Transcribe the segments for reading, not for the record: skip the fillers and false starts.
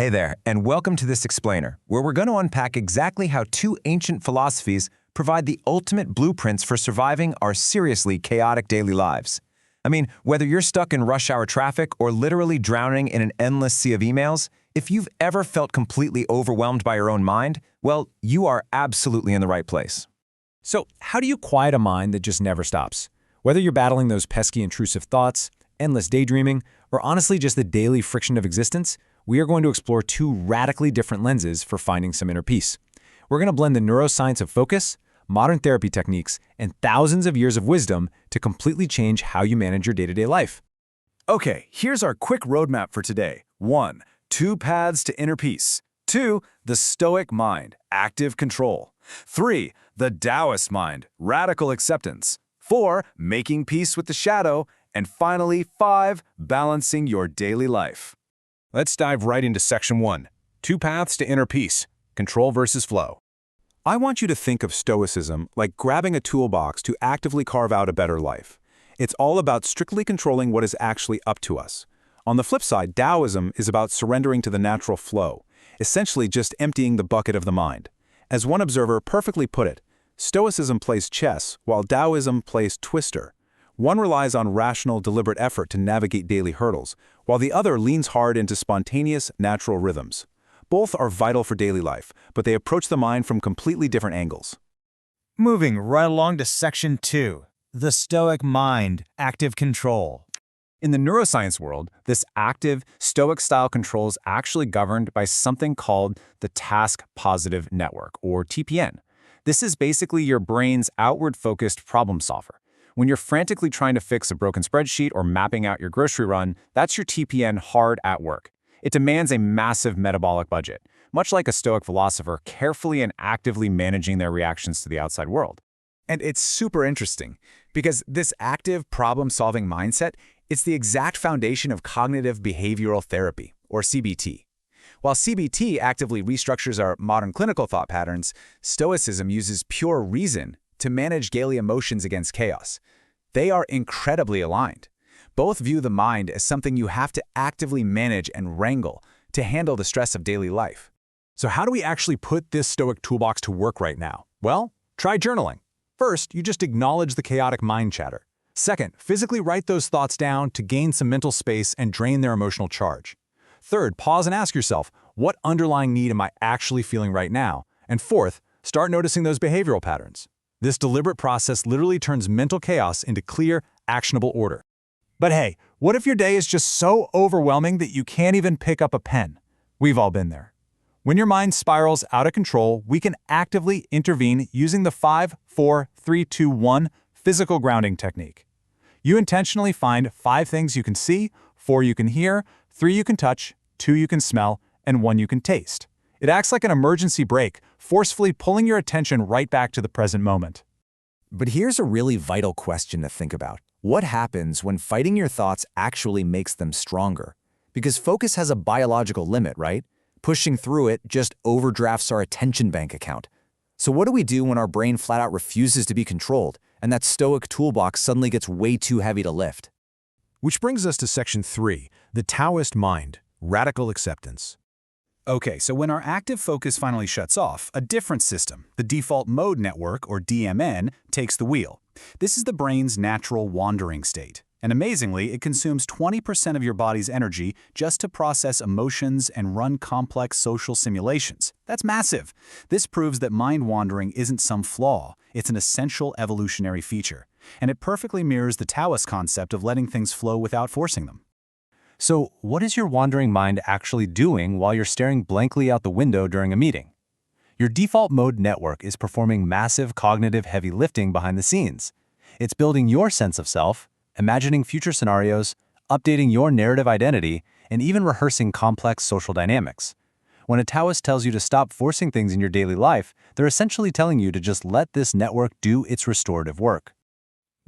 Hey there, and welcome to this explainer, where we're going to unpack exactly how two ancient philosophies provide the ultimate blueprints for surviving our seriously chaotic daily lives. I mean, whether you're stuck in rush hour traffic or literally drowning in an endless sea of emails, if you've ever felt completely overwhelmed by your own mind, well, you are absolutely in the right place. So, how do you quiet a mind that just never stops? Whether you're battling those pesky intrusive thoughts, endless daydreaming, or honestly just the daily friction of existence, we are going to explore two radically different lenses for finding some inner peace. We're going to blend the neuroscience of focus, modern therapy techniques, and thousands of years of wisdom to completely change how you manage your day-to-day life. Okay, here's our quick roadmap for today. 1. Two paths to inner peace. 2. The Stoic mind, active control. 3. The Taoist mind, radical acceptance. 4. Making peace with the shadow. And finally, 5. Balancing your daily life. Let's dive right into Section 1, Two Paths to Inner Peace, Control versus Flow. I want you to think of Stoicism like grabbing a toolbox to actively carve out a better life. It's all about strictly controlling what is actually up to us. On the flip side, Taoism is about surrendering to the natural flow, essentially just emptying the bucket of the mind. As one observer perfectly put it, Stoicism plays chess while Taoism plays twister. One relies on rational, deliberate effort to navigate daily hurdles, while the other leans hard into spontaneous, natural rhythms. Both are vital for daily life, but they approach the mind from completely different angles. Moving right along to Section 2, the Stoic mind, active control. In the neuroscience world, this active, Stoic-style control is actually governed by something called the task-positive network, or TPN. This is basically your brain's outward-focused problem solver. When you're frantically trying to fix a broken spreadsheet or mapping out your grocery run, that's your TPN hard at work. It demands a massive metabolic budget, much like a Stoic philosopher carefully and actively managing their reactions to the outside world. And it's super interesting, because this active problem-solving mindset is the exact foundation of cognitive behavioral therapy, or CBT. While CBT actively restructures our modern clinical thought patterns, Stoicism uses pure reason to manage daily emotions against chaos. They are incredibly aligned. Both view the mind as something you have to actively manage and wrangle to handle the stress of daily life. So how do we actually put this Stoic toolbox to work right now? Well, try journaling. First, you just acknowledge the chaotic mind chatter. Second, physically write those thoughts down to gain some mental space and drain their emotional charge. Third, pause and ask yourself, what underlying need am I actually feeling right now? And fourth, start noticing those behavioral patterns. This deliberate process literally turns mental chaos into clear, actionable order. But hey, what if your day is just so overwhelming that you can't even pick up a pen? We've all been there. When your mind spirals out of control, we can actively intervene using the 5-4-3-2-1 physical grounding technique. You intentionally find 5 things you can see, 4 you can hear, 3 you can touch, 2 you can smell, and 1 you can taste. It acts like an emergency brake, forcefully pulling your attention right back to the present moment. But here's a really vital question to think about. What happens when fighting your thoughts actually makes them stronger? Because focus has a biological limit, right? Pushing through it just overdrafts our attention bank account. So what do we do when our brain flat out refuses to be controlled, and that Stoic toolbox suddenly gets way too heavy to lift? Which brings us to Section 3, the Taoist mind, radical acceptance. Okay, so when our active focus finally shuts off, a different system, the default mode network, or DMN, takes the wheel. This is the brain's natural wandering state. And amazingly, it consumes 20% of your body's energy just to process emotions and run complex social simulations. That's massive. This proves that mind wandering isn't some flaw. It's an essential evolutionary feature. And it perfectly mirrors the Taoist concept of letting things flow without forcing them. So, what is your wandering mind actually doing while you're staring blankly out the window during a meeting? Your default mode network is performing massive cognitive heavy lifting behind the scenes. It's building your sense of self, imagining future scenarios, updating your narrative identity, and even rehearsing complex social dynamics. When a Taoist tells you to stop forcing things in your daily life, they're essentially telling you to just let this network do its restorative work.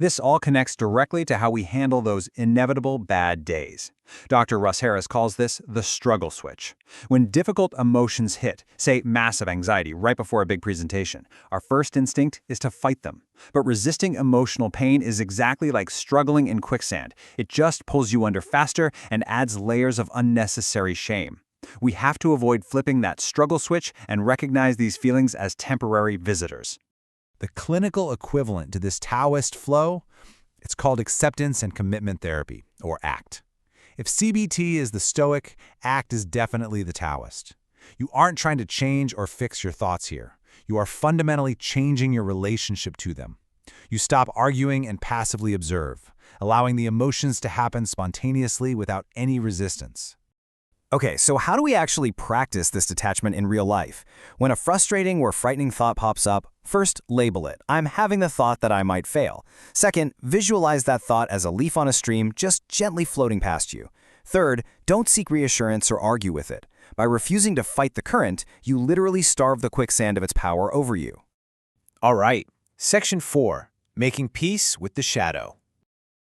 This all connects directly to how we handle those inevitable bad days. Dr. Russ Harris calls this the struggle switch. When difficult emotions hit, say massive anxiety right before a big presentation, our first instinct is to fight them. But resisting emotional pain is exactly like struggling in quicksand. It just pulls you under faster and adds layers of unnecessary shame. We have to avoid flipping that struggle switch and recognize these feelings as temporary visitors. The clinical equivalent to this Taoist flow, it's called acceptance and commitment therapy, or ACT. If CBT is the Stoic, ACT is definitely the Taoist. You aren't trying to change or fix your thoughts here. You are fundamentally changing your relationship to them. You stop arguing and passively observe, allowing the emotions to happen spontaneously without any resistance. Okay, so how do we actually practice this detachment in real life? When a frustrating or frightening thought pops up, first, label it. I'm having the thought that I might fail. Second, visualize that thought as a leaf on a stream just gently floating past you. Third, don't seek reassurance or argue with it. By refusing to fight the current, you literally starve the quicksand of its power over you. All right. Section 4. Making peace with the shadow.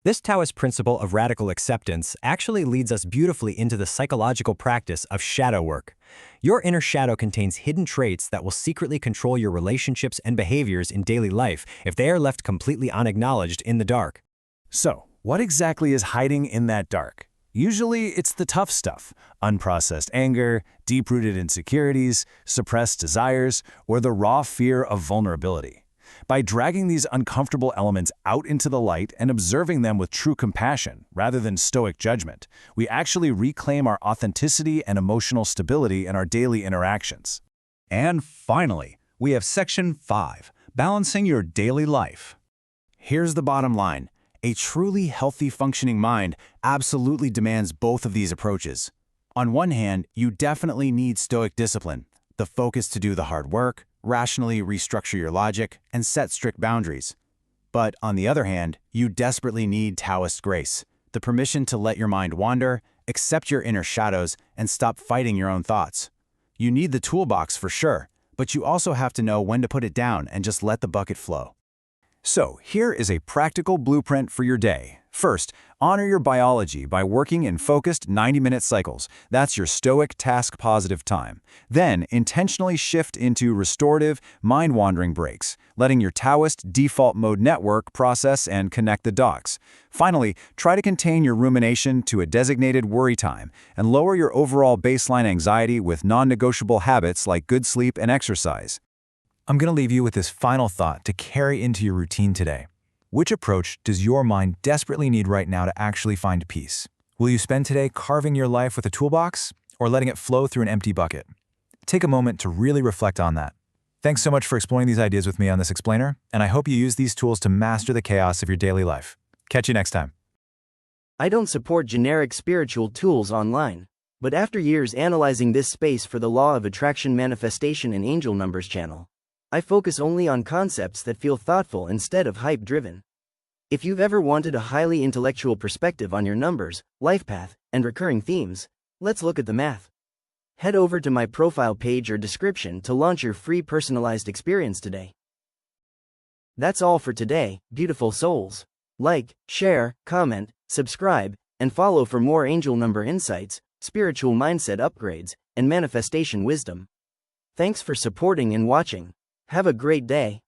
This Taoist principle of radical acceptance actually leads us beautifully into the psychological practice of shadow work. Your inner shadow contains hidden traits that will secretly control your relationships and behaviors in daily life if they are left completely unacknowledged in the dark. So, what exactly is hiding in that dark? Usually, it's the tough stuff: unprocessed anger, deep-rooted insecurities, suppressed desires, or the raw fear of vulnerability. By dragging these uncomfortable elements out into the light and observing them with true compassion, rather than stoic judgment, we actually reclaim our authenticity and emotional stability in our daily interactions. And finally, we have Section 5, Balancing Your Daily Life. Here's the bottom line. A truly healthy functioning mind absolutely demands both of these approaches. On one hand, you definitely need stoic discipline, the focus to do the hard work, rationally restructure your logic, and set strict boundaries. But on the other hand, you desperately need Taoist grace, the permission to let your mind wander, accept your inner shadows, and stop fighting your own thoughts. You need the toolbox for sure, but you also have to know when to put it down and just let the bucket flow. So, here is a practical blueprint for your day. First, honor your biology by working in focused 90-minute cycles. That's your stoic task-positive time. Then, intentionally shift into restorative, mind-wandering breaks, letting your Taoist default mode network process and connect the dots. Finally, try to contain your rumination to a designated worry time and lower your overall baseline anxiety with non-negotiable habits like good sleep and exercise. I'm going to leave you with this final thought to carry into your routine today. Which approach does your mind desperately need right now to actually find peace? Will you spend today carving your life with a toolbox or letting it flow through an empty bucket? Take a moment to really reflect on that. Thanks so much for exploring these ideas with me on this explainer, and I hope you use these tools to master the chaos of your daily life. Catch you next time. I don't support generic spiritual tools online, but after years analyzing this space for the Law of Attraction Manifestation and Angel Numbers channel, I focus only on concepts that feel thoughtful instead of hype-driven. If you've ever wanted a highly intellectual perspective on your numbers, life path, and recurring themes, let's look at the math. Head over to my profile page or description to launch your free personalized experience today. That's all for today, beautiful souls. Like, share, comment, subscribe, and follow for more angel number insights, spiritual mindset upgrades, and manifestation wisdom. Thanks for supporting and watching. Have a great day.